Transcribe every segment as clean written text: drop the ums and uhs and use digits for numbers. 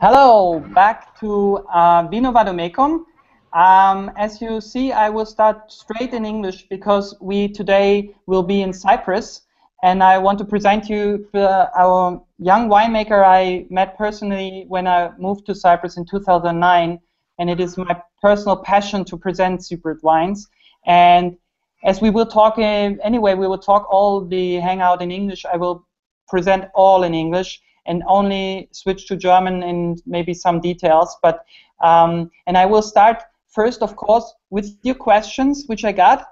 Hello, back to Vino Vademecum. As you see, I will start straight in English because we today will be in Cyprus, and I want to present you our young winemaker I met personally when I moved to Cyprus in 2009, and it is my personal passion to present Cypriot wines. And as we will talk anyway, we will talk all the hangout in English. I will present all in English and only switch to German in maybe some details. But and I will start first, of course, with your questions, which I got.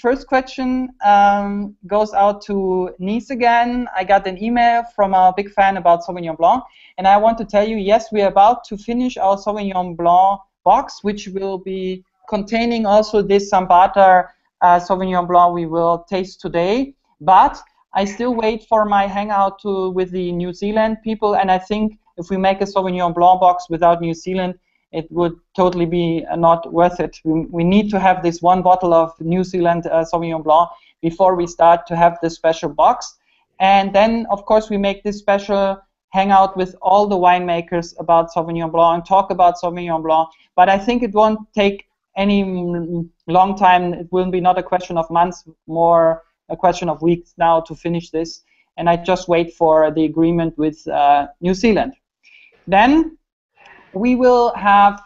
First question goes out to Nice again. I got an email from a big fan about Sauvignon Blanc, and I want to tell you, yes, we are about to finish our Sauvignon Blanc box, which will be containing also this Zambartas Sauvignon Blanc we will taste today. But I still wait for my hangout with the New Zealand people, and I think if we make a Sauvignon Blanc box without New Zealand, it would totally be not worth it. We need to have this one bottle of New Zealand Sauvignon Blanc before we start to have this special box. And then, of course, we make this special hangout with all the winemakers about Sauvignon Blanc and talk about Sauvignon Blanc. But I think it won't take any long time. It will be not a question of months, more a question of weeks now to finish this, and I just wait for the agreement with New Zealand. Then we will have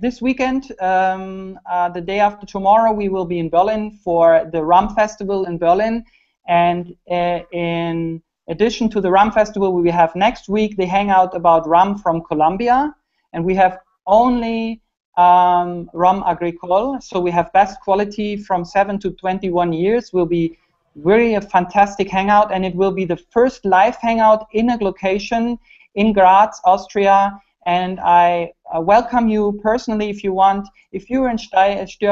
this weekend, the day after tomorrow, we will be in Berlin for the Rum Festival in Berlin, and in addition to the Rum Festival, we will have next week the hangout about rum from Colombia, and we have only rum agricole, so we have best quality from 7 to 21 years. Will be really a fantastic hangout, and it will be the first live hangout in a location in Graz, Austria, and I welcome you personally if you want. If you're in Steiermark,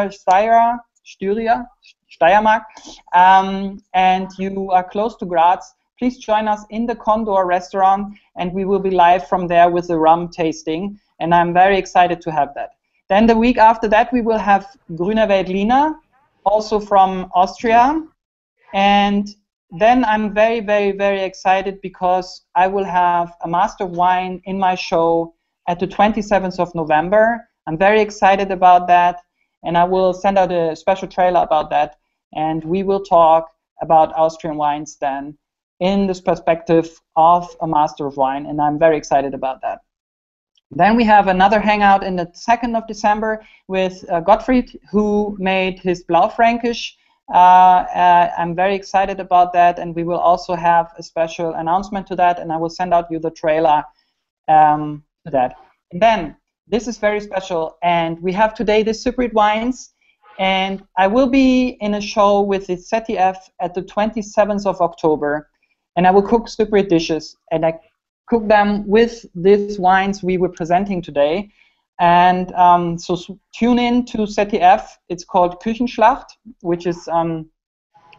and you are close to Graz, please join us in the Condor restaurant, and we will be live from there with the rum tasting, and I'm very excited to have that. Then the week after that, we will have Grüner Veltliner, also from Austria. And then I'm very, very, very excited because I will have a Master of Wine in my show at the 27th of November. I'm very excited about that, and I will send out a special trailer about that. And we will talk about Austrian wines then in this perspective of a Master of Wine, and I'm very excited about that. Then we have another hangout in the 2nd of December with Gottfried, who made his Blaufränkisch. I'm very excited about that, and we will also have a special announcement to that, and I will send out you the trailer to that. And then, this is very special, and we have today the Cypriot wines, and I will be in a show with the ZDF at the 27th of October, and I will cook Cypriot dishes, and I cook them with these wines we were presenting today. And so tune in to ZDF. It's called Küchenschlacht, which is a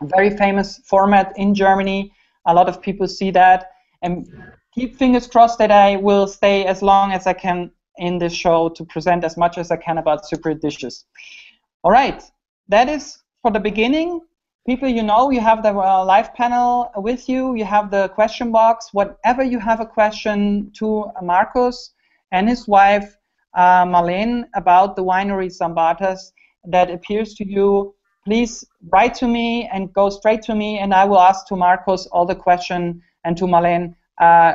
very famous format in Germany. A lot of people see that. And keep fingers crossed that I will stay as long as I can in this show to present as much as I can about Cypriot dishes. All right, that is for the beginning. People, you know, you have the live panel with you. You have the question box. Whatever you have a question to Marcos and his wife, Marlene, about the winery Zambartas that appears to you, please write to me and go straight to me, and I will ask to Marcos all the question, and to Marlene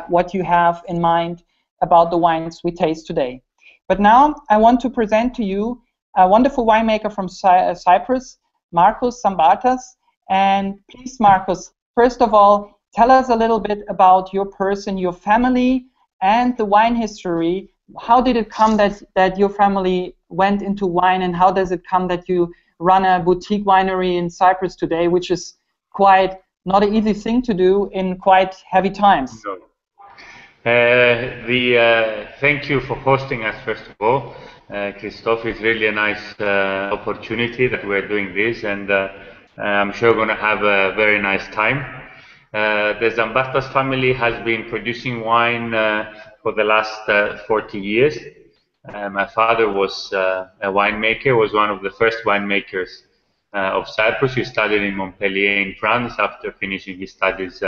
what you have in mind about the wines we taste today. But now I want to present to you a wonderful winemaker from Cyprus, Marcos Zambartas. And please, Marcos, first of all, tell us a little bit about your person, your family, and the wine history. How did it come that your family went into wine, and how does it come that you run a boutique winery in Cyprus today, which is quite not an easy thing to do in quite heavy times? No. Thank you for hosting us, first of all. Christoph, it's really a nice opportunity that we're doing this, and I'm sure we're going to have a very nice time. The Zambartas family has been producing wine for the last 40 years. My father was a winemaker, was one of the first winemakers of Cyprus. He studied in Montpellier in France after finishing his studies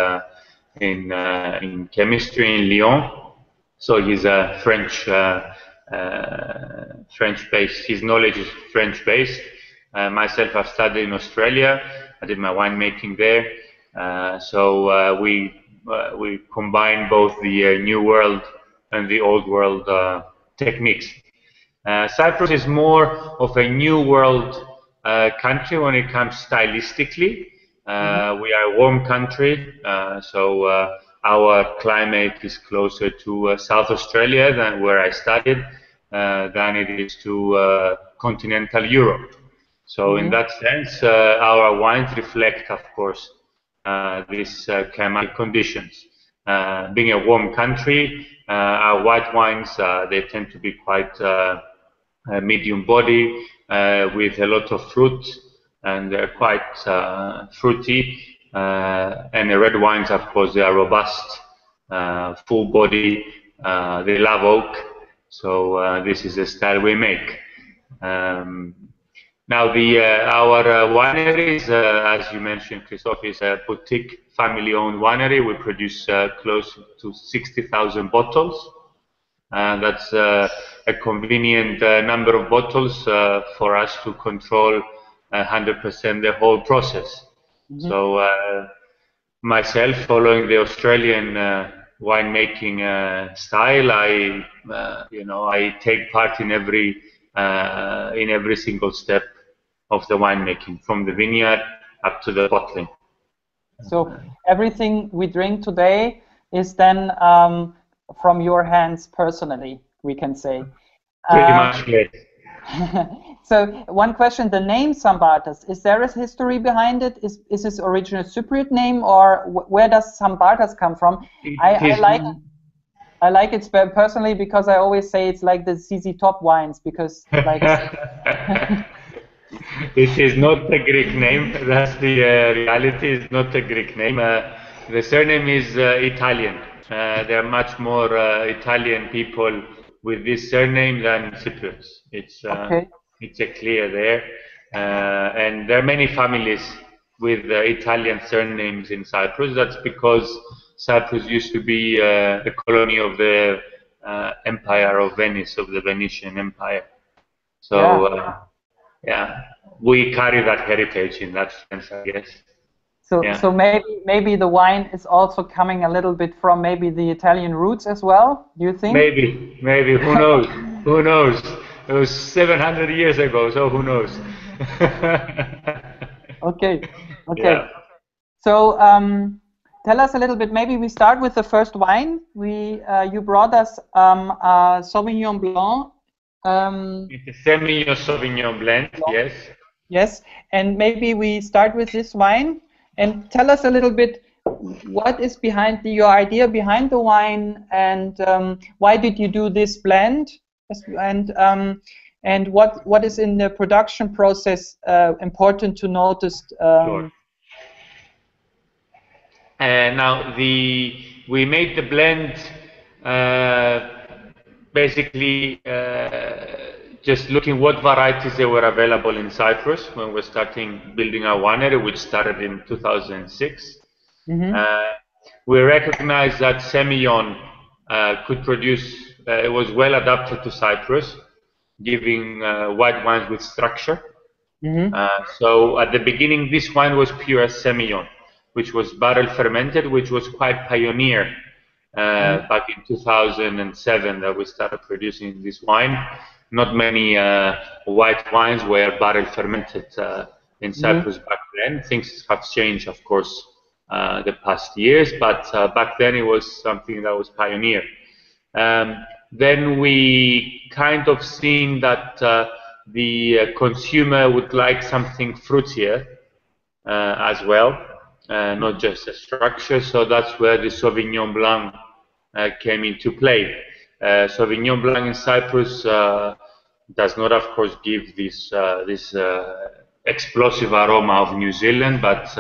in chemistry in Lyon. So he's a French-based. His knowledge is French-based. Myself, I've studied in Australia. I did my winemaking there. So we combine both the New World and the Old World techniques. Cyprus is more of a New World country when it comes stylistically. We are a warm country, so our climate is closer to South Australia than where I studied, than it is to continental Europe. So in that sense, our wines reflect, of course, these climatic conditions. Being a warm country, our white wines, they tend to be quite medium body, with a lot of fruit, and they're quite fruity. And the red wines, of course, they are robust, full body, they love oak. So this is the style we make. Now, our wineries, as you mentioned, Christophe, is a boutique family-owned winery. We produce close to 60,000 bottles. That's a convenient number of bottles for us to control 100% the whole process. So myself, following the Australian winemaking style, I take part in every single step of the winemaking, from the vineyard up to the bottling. So everything we drink today is then from your hands personally, we can say. Pretty much, yes. So one question, the name Zambartas, is there a history behind it? Is this original Cypriot name, or where does Zambartas come from? I like it personally because I always say it's like the ZZ Top wines, because like it is not a Greek name. That's the reality. It's not a Greek name. The surname is Italian. There are much more Italian people with this surname than Cypriots. It's clear there. And there are many families with Italian surnames in Cyprus. That's because Cyprus used to be the colony of the Empire of Venice, of the Venetian Empire. So yeah, we carry that heritage in that sense, I guess. So maybe the wine is also coming a little bit from maybe the Italian roots as well. Do you think? Maybe. Who knows? Who knows? It was 700 years ago, so who knows? Okay. Yeah. So tell us a little bit. Maybe we start with the first wine. You brought us Sauvignon Blanc. It's a Semillon-Sauvignon blend, yes. Yes, and maybe we start with this wine, and tell us a little bit what is behind your idea behind the wine, and why did you do this blend, and what is in the production process important to notice. Sure. Now we made the blend basically just looking what varieties there were available in Cyprus when we're starting building our winery, which started in 2006. We recognized that Semillon could produce, it was well adapted to Cyprus, giving white wines with structure. So at the beginning, this wine was pure Semillon, which was barrel fermented, which was quite pioneer back in 2007 that we started producing this wine. Not many white wines were barrel fermented in Cyprus back then. Things have changed, of course, the past years, but back then it was something that was pioneer. Then we kind of seen that the consumer would like something fruitier as well, not just a structure, so that's where the Sauvignon Blanc came into play. Sauvignon Blanc in Cyprus does not, of course, give this explosive aroma of New Zealand, but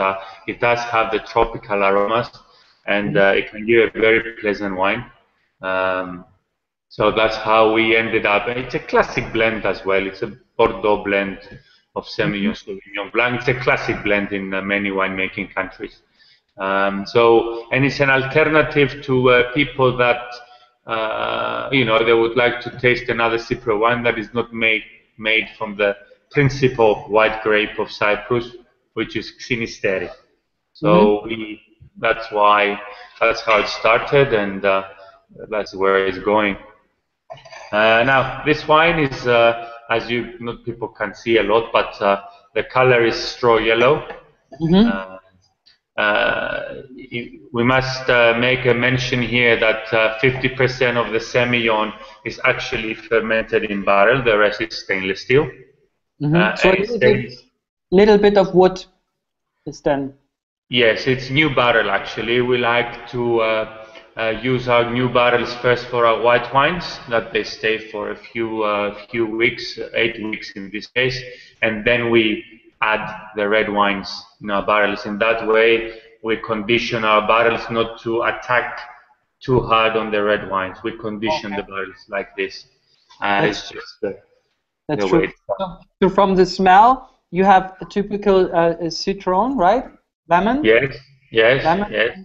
it does have the tropical aromas, and it can give a very pleasant wine. So that's how we ended up. It's a classic blend as well. It's a Bordeaux blend of Semillon-Sauvignon Blanc. It's a classic blend in many winemaking countries. And it's an alternative to people that you know, they would like to taste another Cypriot wine that is not made from the principal white grape of Cyprus, which is Xynisteri. So that's how it started, and that's where it's going. Now, this wine is, as you not people can see a lot, but the color is straw yellow. We must make a mention here that 50% of the Semillon is actually fermented in barrel. The rest is stainless steel. So a little bit of wood is then. Yes, it's new barrel actually. We like to use our new barrels first for our white wines, that they stay for a few weeks, 8 weeks in this case, and then we add the red wines in our barrels. In that way, we condition our barrels not to attack too hard on the red wines. We condition the barrels like this. It's just that's true. So from the smell, you have a typical citron, right? Lemon? Yes, lemon. yes.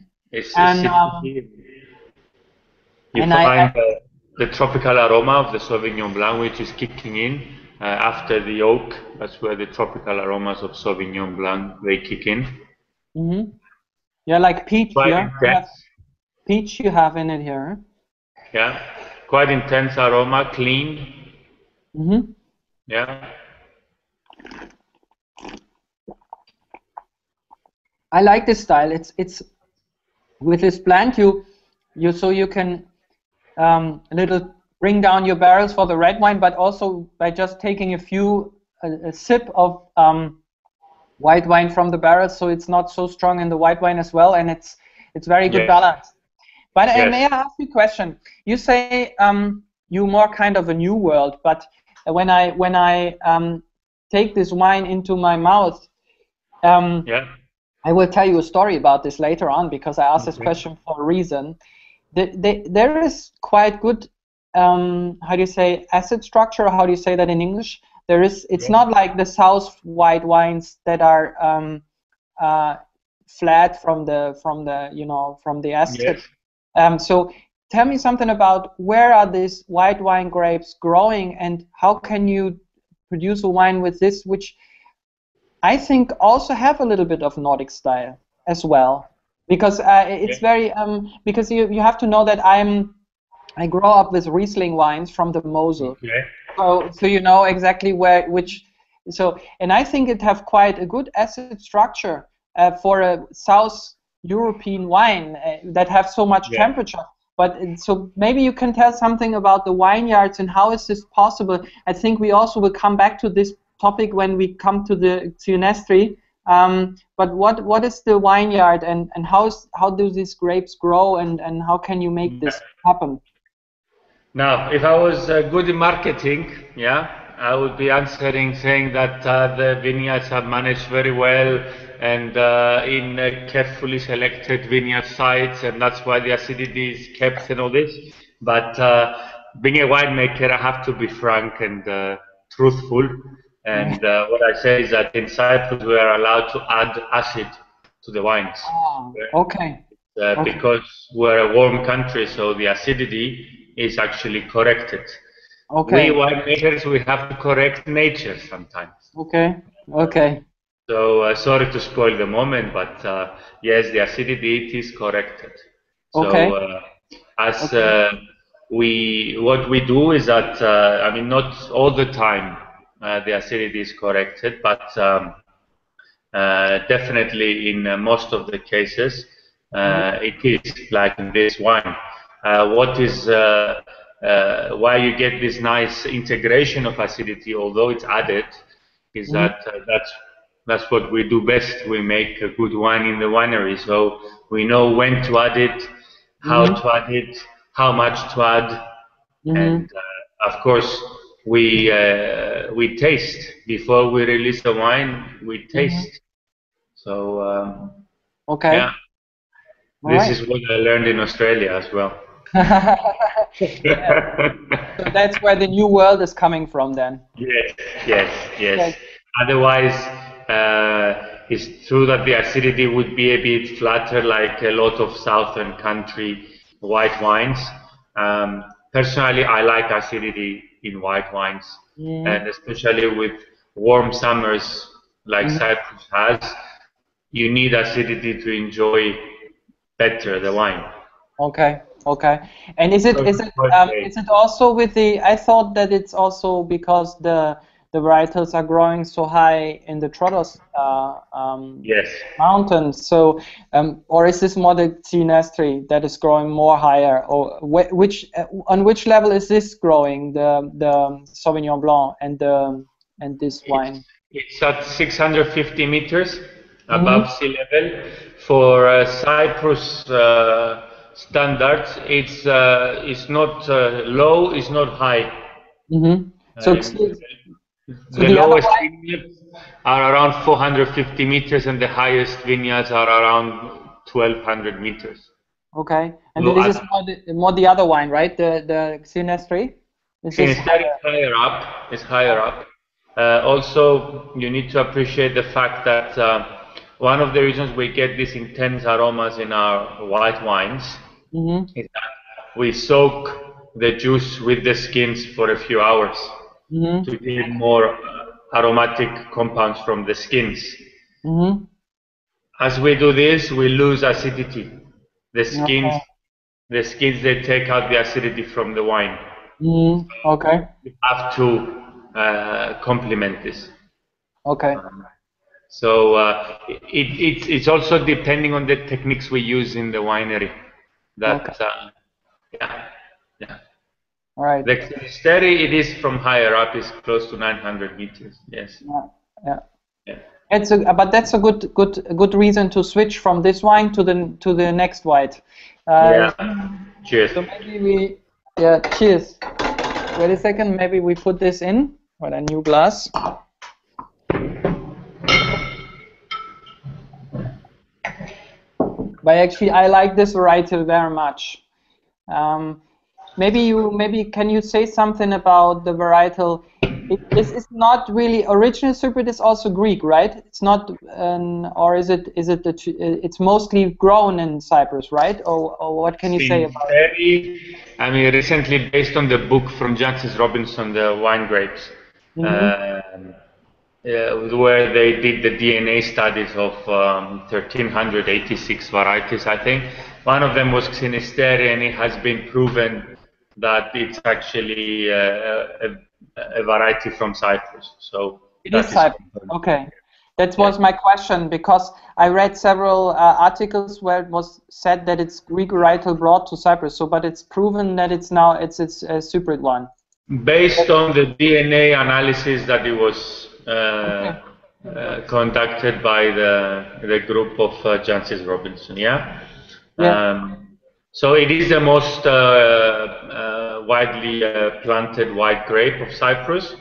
You and find the tropical aroma of the Sauvignon Blanc, which is kicking in after the oak. That's where the tropical aromas of Sauvignon Blanc, they kick in. Yeah, like peach. Quite intense. Peach you have in it here. Yeah, quite intense aroma, clean. Yeah. I like this style. It's with this plant you can a little bring down your barrels for the red wine, but also by just taking a sip of white wine from the barrels, so it's not so strong in the white wine as well, and it's very good balance. But may I ask you a question? You say you're more kind of a new world, but when I take this wine into my mouth, I will tell you a story about this later on, because I asked this question for a reason. There is quite good, how do you say, acid structure, or how do you say that in English? There is. It's not like the South white wines that are flat from the acid. So tell me something about where are these white wine grapes growing, and how can you produce a wine with this, which I think also have a little bit of Nordic style as well, because it's very because you have to know that I grow up with Riesling wines from the Mosel, so you know exactly and I think it have quite a good acid structure for a South European wine that have so much temperature. But so maybe you can tell something about the vineyards and how is this possible. I think we also will come back to this topic when we come to the Xynisteri. But what is the vineyard, and how do these grapes grow, and how can you make this happen? Now, if I was good in marketing, I would be answering saying that the vineyards are managed very well and in carefully selected vineyard sites, and that's why the acidity is kept and all this. But being a winemaker, I have to be frank and truthful. And what I say is that in Cyprus we are allowed to add acid to the wines. Because we're a warm country, so the acidity is actually corrected. We winemakers, we have to correct nature sometimes. So sorry to spoil the moment, but yes, the acidity is corrected. So what we do is that I mean, not all the time the acidity is corrected, but definitely in most of the cases it is, like in this wine. What is why you get this nice integration of acidity, although it's added, is that that's what we do best. We make a good wine in the winery, so we know when to add it, how to add it, how much to add, and of course we taste before we release the wine. We taste. So this is what I learned in Australia as well. So that's where the new world is coming from then. Yes. Otherwise, it's true that the acidity would be a bit flatter, like a lot of southern country white wines. Personally, I like acidity in white wines, and especially with warm summers like Cyprus has, you need acidity to enjoy better the wine. Okay, okay. And is it also with the? I thought that it's also because the varietals are growing so high in the Troodos Yes. mountains. So, or is this more the Xynisteri that is growing more higher? Or on which level is this growing? The Sauvignon Blanc and this wine. It's at 650 meters above sea level. For Cyprus standards, it's not low, it's not high. So, the lowest vineyards are around 450 meters, and the highest vineyards are around 1200 meters. Okay, and this is more the other wine, right? The Xynisteri. Xynisteri higher up. Is higher up. Also, you need to appreciate the fact that one of the reasons we get these intense aromas in our white wines is that we soak the juice with the skins for a few hours to get more aromatic compounds from the skins. As we do this, we lose acidity. The skins, they take out the acidity from the wine. Okay. You have to complement this. Okay. So it's also depending on the techniques we use in the winery. That yeah. All right. The Xynisteri, it is from higher up, is close to 900 meters. Yes. Yeah. But that's a good reason to switch from this wine to the next white. Cheers. So maybe cheers. Wait a second. Maybe we put this in with a new glass. But actually, I like this varietal very much. Maybe can you say something about the varietal? This is not really original Cypriot. It's also Greek, right? It's not, or is it? It's mostly grown in Cyprus, right? Or what can you say about it? I mean, recently, based on the book from Jancis Robinson, the wine grapes, where they did the DNA studies of 1,386 varieties, I think. One of them was Xynisteri, and it has been proven that it's actually a variety from Cyprus. So it is Cyprus. Okay, that was my question, because I read several articles where it was said that it's Greek varietal brought to Cyprus. So, but it's proven that it's now it's a Cypriot one. Based on the DNA analysis that it was conducted by the group of Jancis Robinson, so it is the most widely planted white grape of Cyprus.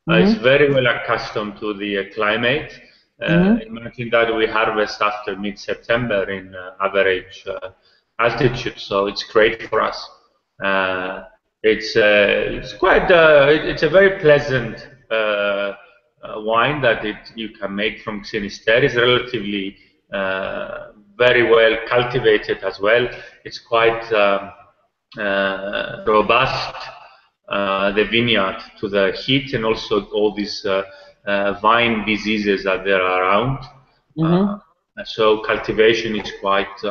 It's very well accustomed to the climate. Imagine that we harvest after mid-September in average altitude, so it's great for us. It's a very pleasant wine that you can make from Xynisteri. It's relatively very well cultivated as well. It's quite robust, the vineyard, to the heat and also all these vine diseases that there are around. So cultivation is quite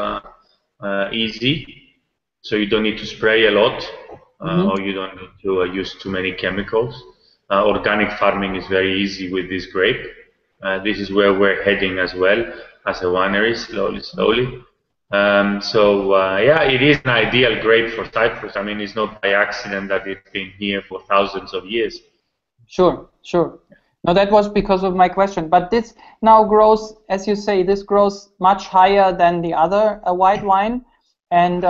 easy. So you don't need to spray a lot, or you don't need to use too many chemicals. Organic farming is very easy with this grape. This is where we're heading as well as a winery, slowly. It is an ideal grape for Cyprus. I mean, it's not by accident that it's been here for thousands of years. Sure. No, that was because of my question. But this now grows, as you say, this grows much higher than the other white wine, and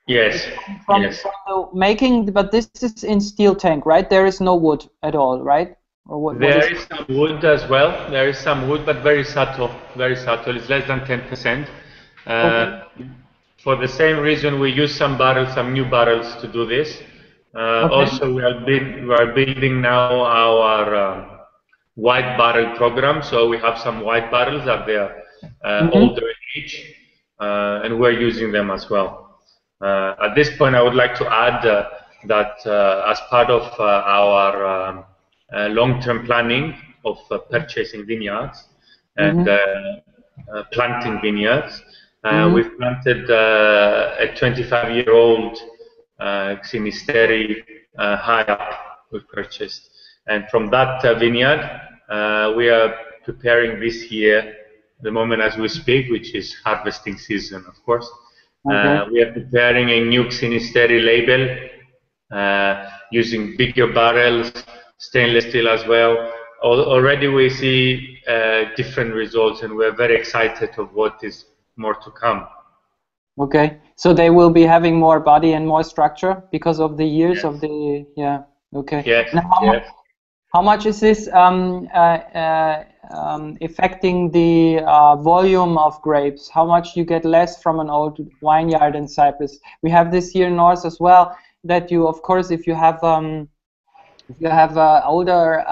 yes, from the making. But this is in steel tank, right? There is no wood at all, right? There is some wood as well. There is some wood, but very subtle. Very subtle. It's less than 10%. For the same reason, we use some new barrels to do this. Also, we are building now our white barrel program. So we have some white barrels that they are older in age, and we're using them as well. At this point, I would like to add that as part of our long-term planning of purchasing vineyards and planting vineyards, we've planted a 25-year-old Xynisteri high up we've purchased. And from that vineyard, we are preparing this year, the moment as we speak, which is harvesting season, of course. We are preparing a new Xynisteri label using bigger barrels, stainless steel as well. Already we see different results, and we're very excited of what is more to come. Okay, so they will be having more body and more structure because of the years of the, okay. Yes, how much is this affecting the volume of grapes? How much you get less from an old vineyard in Cyprus? We have this here north as well, that you, of course, if you have an older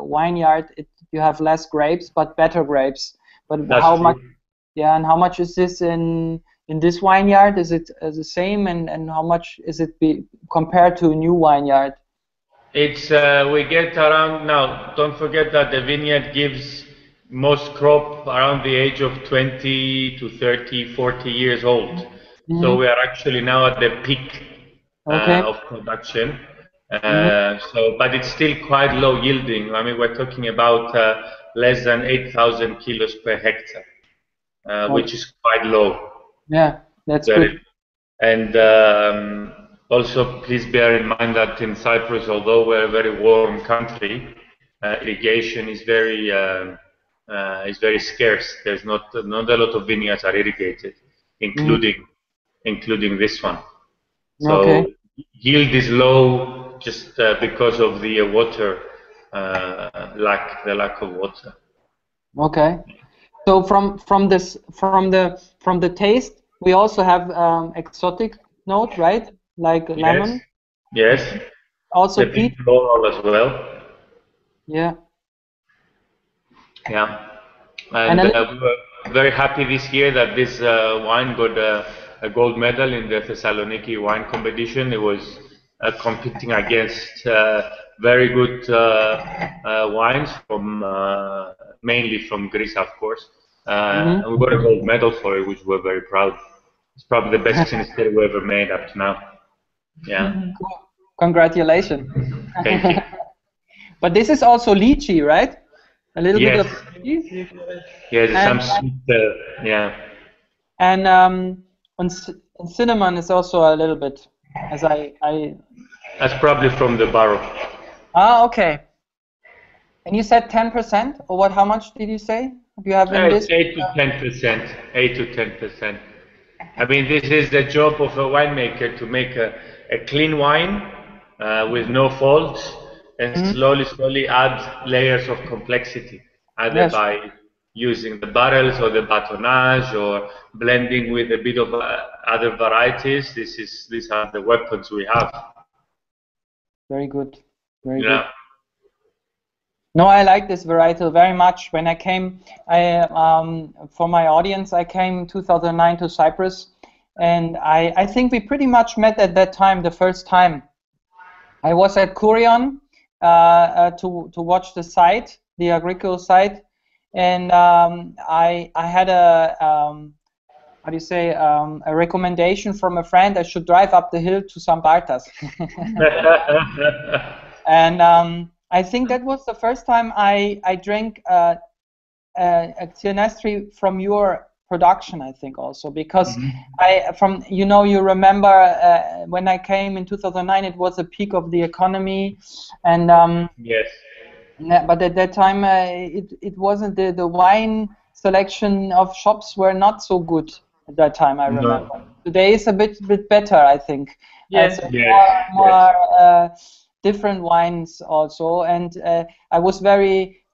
vineyard, you have less grapes, but better grapes. But that's how true. much? Yeah, and how much is this in this vineyard? Is it the same, and how much is it compared to a new vineyard? It's we get around now. Don't forget that the vineyard gives most crop around the age of 20 to 30, 40 years old. So we are actually now at the peak of production. But it's still quite low yielding. I mean, we're talking about less than 8,000 kilos per hectare, which is quite low. Yeah, that's good. And also, please bear in mind that in Cyprus, although we're a very warm country, irrigation is very scarce. There's not a lot of vineyards are irrigated, including this one. So yield is low just because of the water lack of water. Okay. So from the taste, we also have exotic note, right? Like lemon. Yes. Also the peach floral as well. Yeah. Yeah. And we were very happy this year that this wine got a gold medal in the Thessaloniki wine competition. It was competing against very good wines from mainly from Greece, of course. And we got a gold medal for it, which we're very proud. It's probably the best Xynisteri we ever made up to now. Yeah. Congratulations. Thank you. But this is also lychee, right? A little bit of lychee. Yeah, some sweet, yeah. And cinnamon is also a little bit, as I. That's probably from the barrel. Ah, okay. And you said 10%, or what? How much did you say? Do you have in this? 8 to 10%. 8 to 10%. I mean, this is the job of a winemaker, to make a clean wine with no faults, and slowly add layers of complexity, either by using the barrels or the batonnage or blending with a bit of other varieties. These are the weapons we have. Very good. Very good. No, I like this varietal very much. When I came, for my audience, I came in 2009 to Cyprus, and I think we pretty much met at that time, the first time. I was at Kurion to watch the site, the agricultural site, and I had a recommendation from a friend. I should drive up the hill to Zambartas. And I think that was the first time I drank a Xynisteri from your production, I think also, because you remember when I came in 2009, it was the peak of the economy, and yes. But at that time it wasn't, the wine selection of shops were not so good at that time, I remember. Today is a bit better, I think. Yes. More different wines also, and I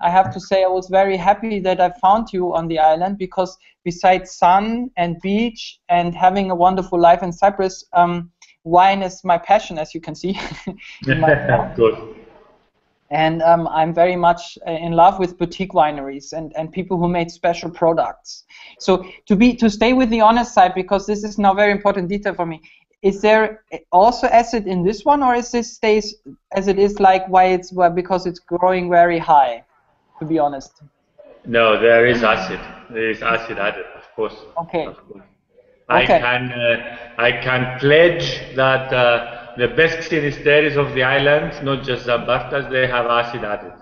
have to say I was very happy that I found you on the island, because besides sun and beach and having a wonderful life in Cyprus, wine is my passion, as you can see. Good. And I'm very much in love with boutique wineries and people who made special products. So to stay with the honest side, because this is now very important detail for me, is there also acid in this one, or is this stays as it is, like because it's growing very high? To be honest. No, there is acid. There is acid added, of course. Okay. Of course. Okay. I can pledge that the best Xynisteris of the island, not just Zambartas, they have acid added.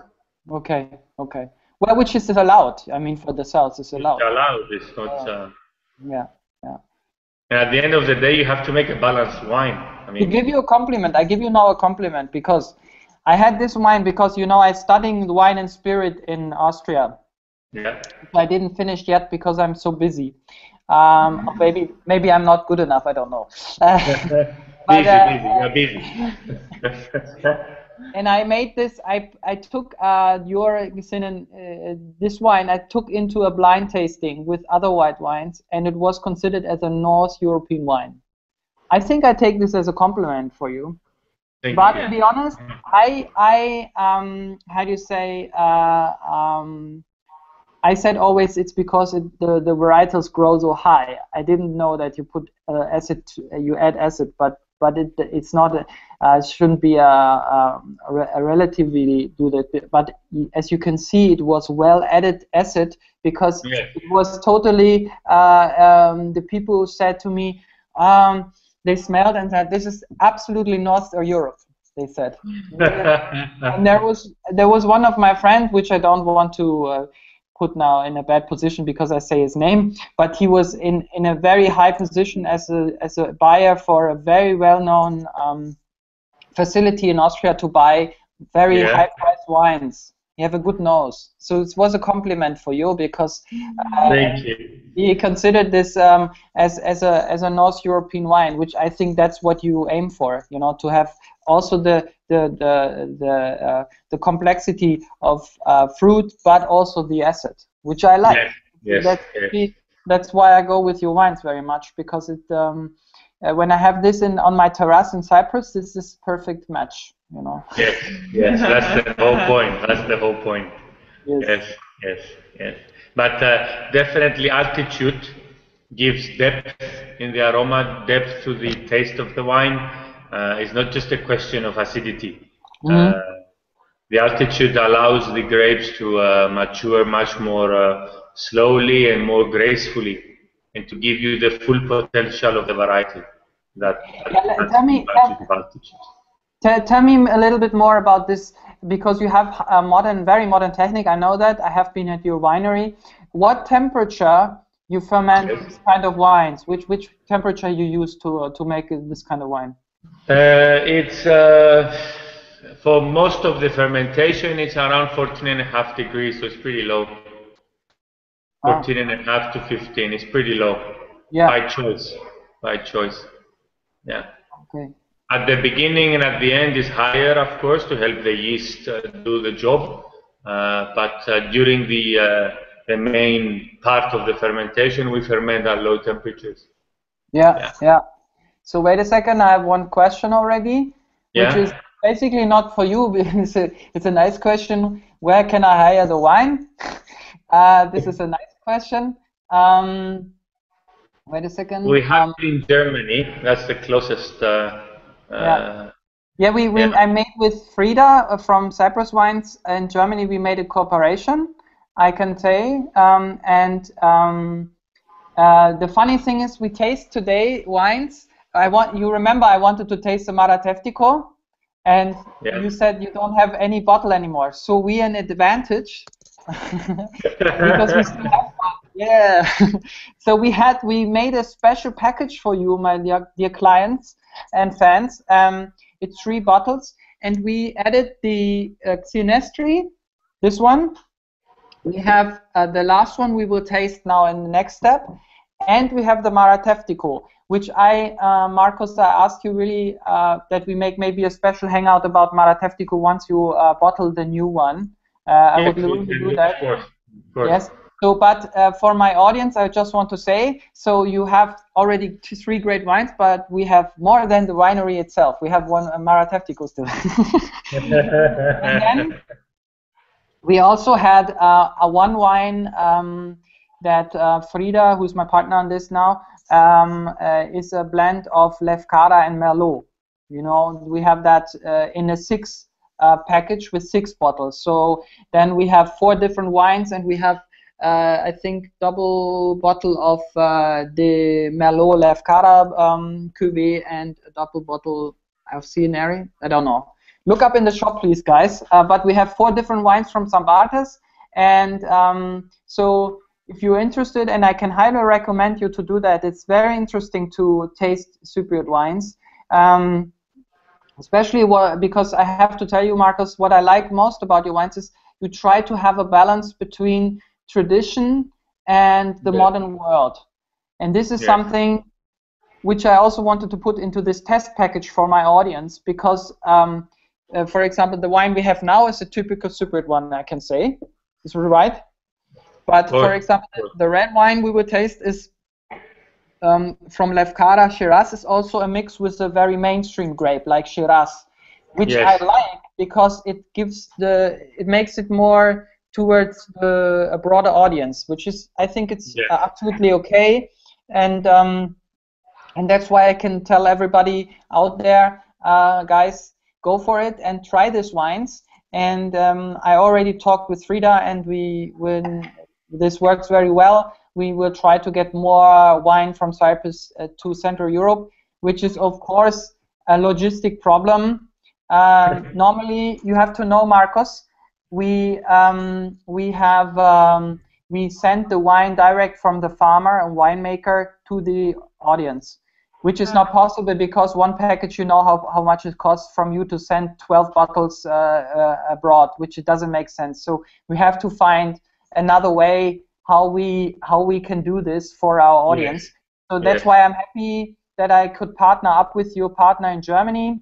Okay. Okay. Well, which is allowed. I mean, for the cells, it's allowed. It's allowed. It's not. Yeah. Yeah. And at the end of the day, you have to make a balanced wine. I mean, to give you a compliment, I give you now a compliment, because I had this wine because, you know, I'm studying wine and spirit in Austria. Yeah. I didn't finish yet because I'm so busy. Maybe I'm not good enough. I don't know. Busy. You're busy. And I made this. I took this wine. I took into a blind tasting with other white wines, and it was considered as a North European wine. I think I take this as a compliment for you. But to be honest, how do you say? I said always it's because the varietals grow so high. I didn't know that you put acid. You add acid, but it's not. It shouldn't be a relatively do that. But as you can see, it was well added acid, because it was totally. The people said to me, they smelled and said, "This is absolutely North Europe." They said. And there was one of my friends, which I don't want to put now in a bad position because I say his name, but he was in a very high position as a buyer for a very well-known facility in Austria to buy very high-priced wines. You have a good nose, so it was a compliment for you, because Thank you. he considered this as a North European wine, which I think that's what you aim for. You know, to have also the complexity of fruit, but also the acid, which I like. That's why I go with your wines very much, because it when I have this on my terrace in Cyprus, this is perfect match. You know. Yes, that's the whole point. That's the whole point. Yes. But definitely altitude gives depth in the aroma, depth to the taste of the wine. It's not just a question of acidity. The altitude allows the grapes to mature much more slowly and more gracefully, and to give you the full potential of the variety. Tell me a little bit more about this, because you have a very modern technique. I know that. I have been at your winery. What temperature you ferment this kind of wines? Which temperature you use to make this kind of wine? It's for most of the fermentation, it's around 14.5 degrees, so it's pretty low. 14.5 to 15 is pretty low. By choice. Yeah. Okay. At the beginning and at the end is higher, of course, to help the yeast do the job. But during the main part of the fermentation, we ferment at low temperatures. Yeah. So wait a second, I have one question already, which is basically not for you. It's a nice question. Where can I hire the wine? This is a nice question. Wait a second. We have in Germany. That's the closest. I made with Frida from Cyprus Wines in Germany. We made a cooperation, I can say. The funny thing is, we taste today wines. You remember I wanted to taste the Marateftico, and you said you don't have any bottle anymore. So we an advantage because we still have one. Yeah. So we made a special package for you, my dear clients and fans. It's 3 bottles, and we added the Xynisteri, this one. We have the last one we will taste now in the next step, and we have the Marateftico, which Marcos, I asked you really that we make maybe a special hangout about Marateftico once you bottle the new one. I would love to do that. Of course. Yes. So, but for my audience, I just want to say, so you have already 3 great wines, but we have more than the winery itself. We have one Marateftico still. And then we also had one wine that Frida, who's my partner on this now, is a blend of Lefkada and Merlot. You know, we have that in a 6 package with 6 bottles. So then we have 4 different wines, and we have I think double bottle of the Merlot Lefkada Cuvee and a double bottle of Xynisteri. I don't know. Look up in the shop, please, guys. But we have 4 different wines from Zambartas, and so if you're interested, and I can highly recommend you to do that. It's very interesting to taste Cypriot wines. Especially because I have to tell you, Marcus, what I like most about your wines is you try to have a balance between tradition and the modern world. And this is something which I also wanted to put into this test package for my audience, because, for example, the wine we have now is a typical Cypriot one, I can say. Is that right? But, for example, the red wine we will taste is from Lefkada. Shiraz is also a mix with a very mainstream grape like Shiraz, which I like because it makes it more towards a broader audience, which is, I think it's absolutely okay, and that's why I can tell everybody out there, guys, go for it and try these wines. And I already talked with Frida, and when this works very well, we will try to get more wine from Cyprus to Central Europe, which is, of course, a logistic problem. Normally, you have to know, Marcos, we send the wine direct from the farmer and winemaker to the audience, which is not possible because one package, you know how much it costs from you to send 12 bottles abroad, which it doesn't make sense. So we have to find another way how we can do this for our audience. So that's why I'm happy that I could partner up with your partner in Germany.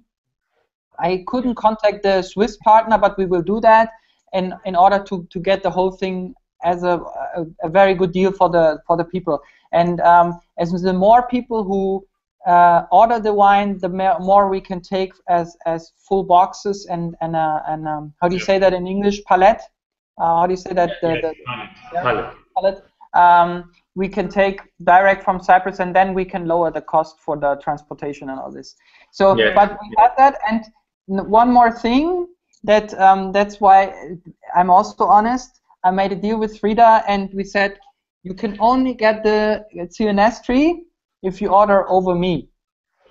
I couldn't contact the Swiss partner, but we will do that in order to get the whole thing as a very good deal for the people. And as the more people who order the wine, the more we can take as full boxes and how do you say that in English? Palette? How do you say that? Palette. We can take direct from Cyprus, and then we can lower the cost for the transportation and all this. So, but we have that. And one more thing that's why I'm also honest. I made a deal with Frida, and we said you can only get the Xynisteri if you order over me,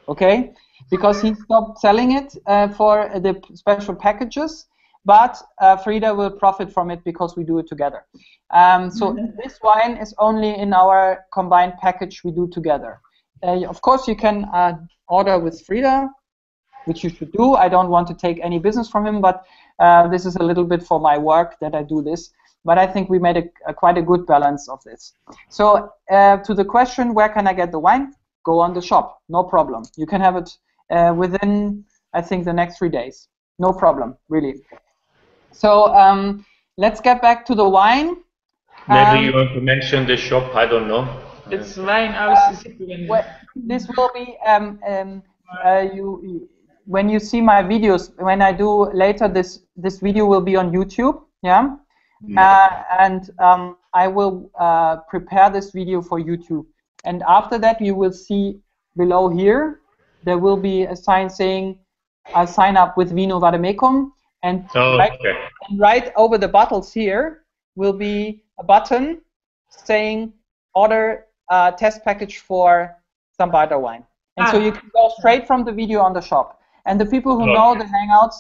okay? Because he stopped selling it for the special packages. But Frida will profit from it because we do it together. So this wine is only in our combined package we do together. Of course, you can order with Frida, which you should do. I don't want to take any business from him, but this is a little bit for my work that I do this. But I think we made quite a good balance of this. So to the question, where can I get the wine? Go on the shop, no problem. You can have it within, I think, the next 3 days. No problem, really. So let's get back to the wine. Maybe you want to mention the shop, I don't know. It's Wein aus Zypern. This will be, when you see my videos, when I do later, this video will be on YouTube, and I will prepare this video for YouTube. And after that, you will see below here, there will be a sign saying, sign up with Vino Vademecum. And right over the bottles here will be a button saying order test package for Zambartas wine. And so you can go straight from the video on the shop. And the people who know the Hangouts,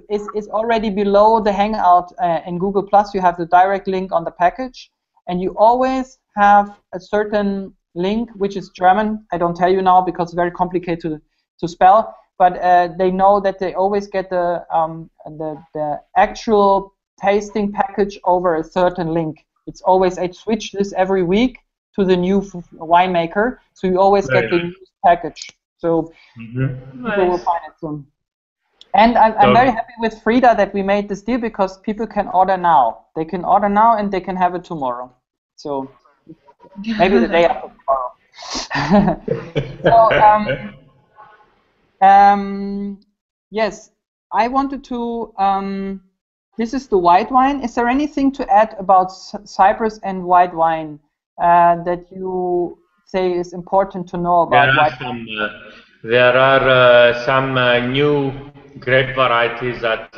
it's already below the Hangout in Google+. You have the direct link on the package. And you always have a certain link, which is German. I don't tell you now because it's very complicated to spell. But they know that they always get the actual tasting package over a certain link. It's always, I switch this every week to the new winemaker, so you always get the new package. So people will find it soon. And I'm very happy with Frida that we made this deal because people can order now. They can order now and they can have it tomorrow. So maybe the day after tomorrow. Yes, I wanted to, this is the white wine. Is there anything to add about Cyprus and white wine that you say is important to know about white wine? There are some new grape varieties that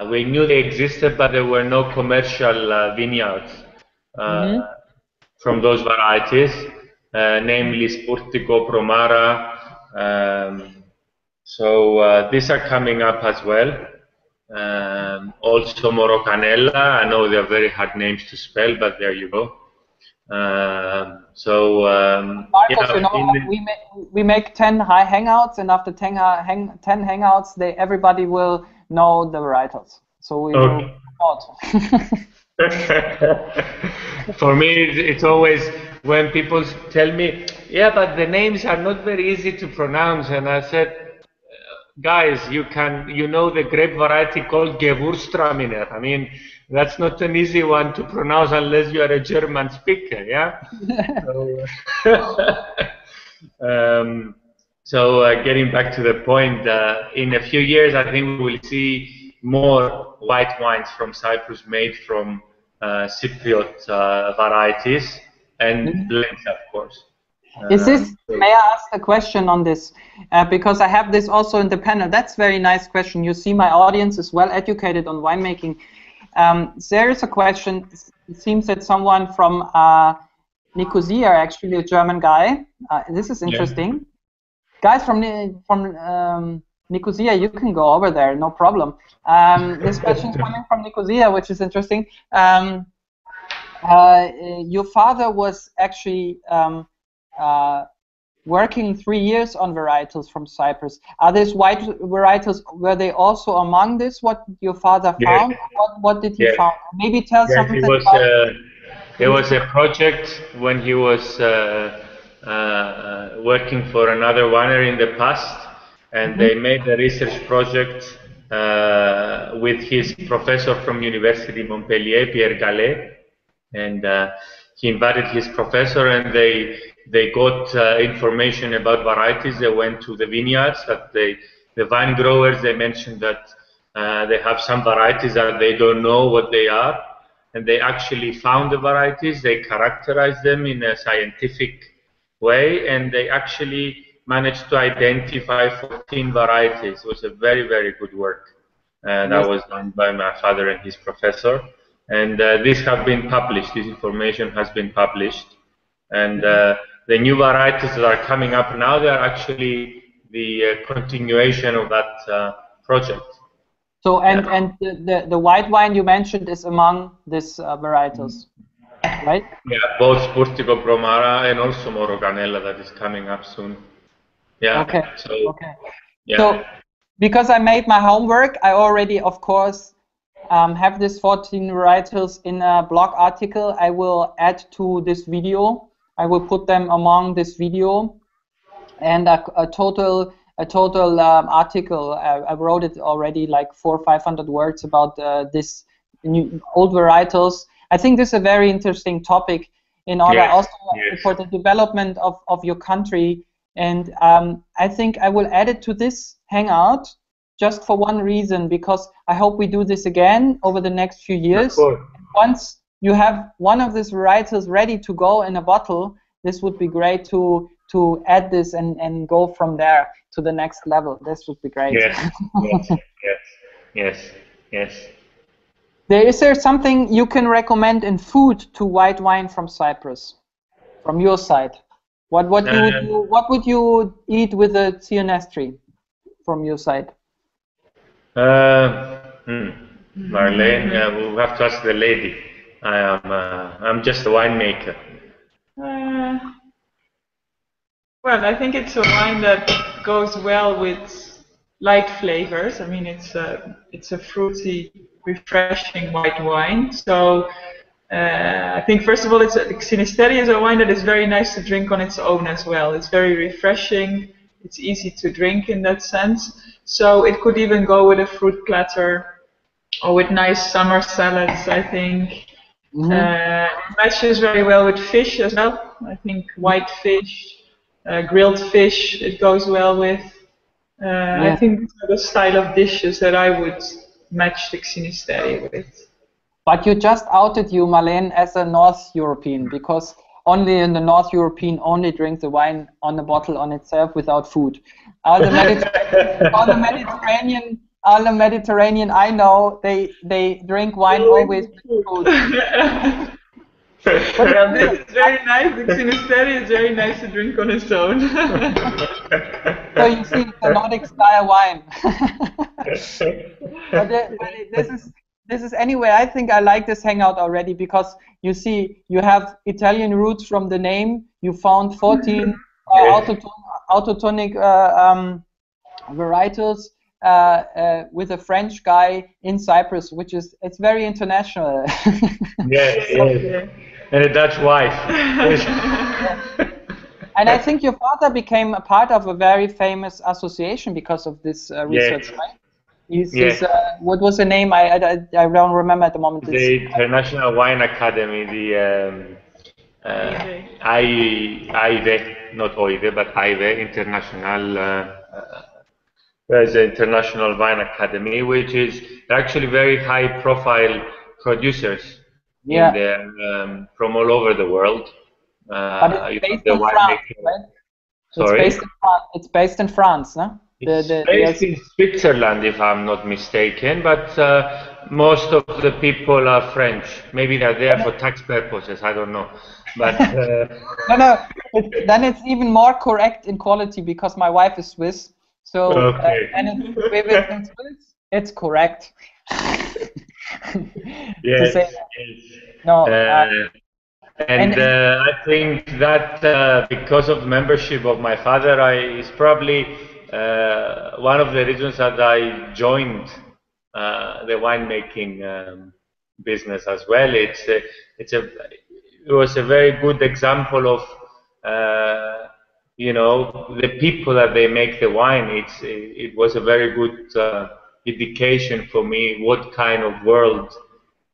we knew they existed, but there were no commercial vineyards from those varieties, namely Spurtico, Promara. So these are coming up as well. Also Morocanella. I know they're very hard names to spell, but there you go. Marcos, you know, we make 10 high hangouts, and after 10 hangouts, everybody will know the varietals. So we will out. For me, it's always when people tell me, yeah, but the names are not very easy to pronounce, and I said, guys, you know the grape variety called Gewürztraminer. I mean, that's not an easy one to pronounce unless you are a German speaker, yeah? So getting back to the point, in a few years, I think we will see more white wines from Cyprus made from Cypriot varieties and blends, of course. Is this, may I ask a question on this? Because I have this also in the panel. That's a very nice question. You see my audience is well educated on winemaking. There is a question. It seems that someone from Nicosia, actually a German guy. This is interesting. Guys from Nicosia, you can go over there, no problem. This question is coming from Nicosia, which is interesting. Your father was actually working 3 years on varietals from Cyprus. Are these white varietals, were they also among this, what your father found? Yes. What did he found? Maybe tell something about there was a project when he was working for another winery in the past, and they made a research project with his professor from University Montpellier, Pierre Gallet, and he invited his professor, and they got information about varieties. They went to the vineyards, that the vine growers, they mentioned that they have some varieties that they don't know what they are, and they actually found the varieties, they characterized them in a scientific way, and they actually managed to identify 14 varieties. It was a very, very good work that was done by my father and his professor. And these have been published, this information has been published. And the new varieties that are coming up now, they are actually the continuation of that project. So, and the white wine you mentioned is among these varietals, right? Yeah, both Spurtico Promara and also Morocanella that is coming up soon. Yeah. Okay. So, because I made my homework, I already, of course, have this 14 varietals in a blog article. I will add to this video. I will put them among this video, and a total article. I wrote it already, like 400 or 500 words about this new old varietals. I think this is a very interesting topic in order for the development of your country. And I think I will add it to this hangout just for one reason, because I hope we do this again over the next few years. Once you have one of these varietals ready to go in a bottle, this would be great to add this and go from there to the next level. This would be great. Yes. Is there something you can recommend in food to white wine from Cyprus, from your side? What would you eat with a Xynisteri from your side? Marlene, we'll have to ask the lady. I'm just a winemaker. Well, I think it's a wine that goes well with light flavors. I mean, it's a fruity, refreshing white wine. So I think first of all, Xynisteri is a wine that is very nice to drink on its own as well. It's very refreshing. It's easy to drink in that sense. So it could even go with a fruit platter or with nice summer salads, I think. It matches very well with fish as well. I think white fish, grilled fish, it goes well with. I think these are the style of dishes that I would match the Xynisteri with. But you just outed you, Marlene, as a North European, because only in the North European only drink the wine on the bottle on itself without food. All the Mediterranean I know, they drink wine always with food. Well, this is very nice. The Xynisteri is very nice to drink on its own. So you see, it's a Nordic style wine. but this is anyway. I think I like this hangout already because you see, you have Italian roots from the name. You found 14 autotonic varietals with a French guy in Cyprus, which is it's very international. Yes. And a Dutch wife. And I think your father became a part of a very famous association because of this research, right? What was the name? I don't remember at the moment. The International Wine Academy, the Eine, not Oide, but Eine, International. There's an International Wine Academy, which is actually very high-profile producers in there, from all over the world. But it's based in France, right? Sorry? It's based in France, no? It's based in Switzerland, if I'm not mistaken, but most of the people are French. Maybe they're there for tax purposes, I don't know. But no, then it's even more correct in quality because my wife is Swiss. So and if it's in Swiss, it's correct. Yes. No. I think that because of membership of my father, is probably one of the reasons that I joined the winemaking business as well. It was a very good example of the people that they make the wine. It was a very good indication for me what kind of world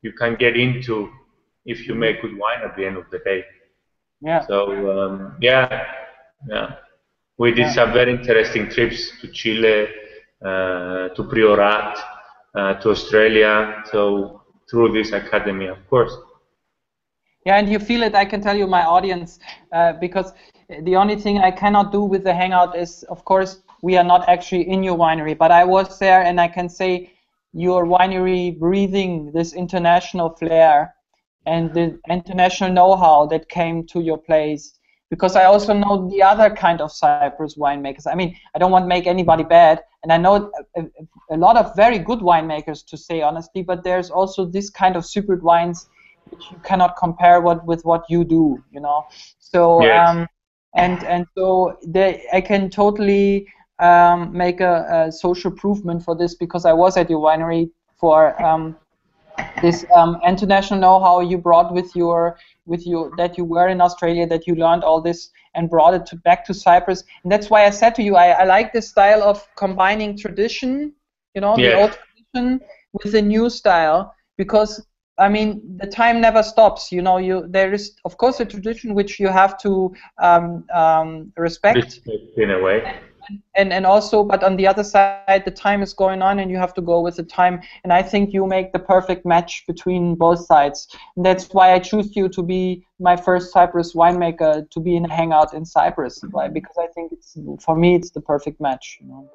you can get into if you make good wine at the end of the day. Yeah. So we did some very interesting trips to Chile, to Priorat, to Australia. So through this academy, of course. Yeah, and you feel it. I can tell you, my audience, because the only thing I cannot do with the hangout is, of course, we are not actually in your winery, but I was there, and I can say your winery breathing this international flair and the international know-how that came to your place. Because I also know the other kind of Cyprus winemakers. I mean, I don't want to make anybody bad, and I know a lot of very good winemakers, to say honestly, but there's also this kind of secret wines which you cannot compare with what you do, you know. So and so I can totally make a social improvement for this, because I was at your winery for this international know-how you brought with your that you were in Australia, that you learned all this and brought it back to Cyprus. And that's why I said to you, I like this style of combining tradition, you know, the old tradition with the new style, because I mean, the time never stops. You know, there is, of course, a tradition which you have to respect in a way, and also, but on the other side, the time is going on, and you have to go with the time. And I think you make the perfect match between both sides. And that's why I choose you to be my first Cyprus winemaker to be in a hangout in Cyprus. Why? Because I think for me, it's the perfect match. You know.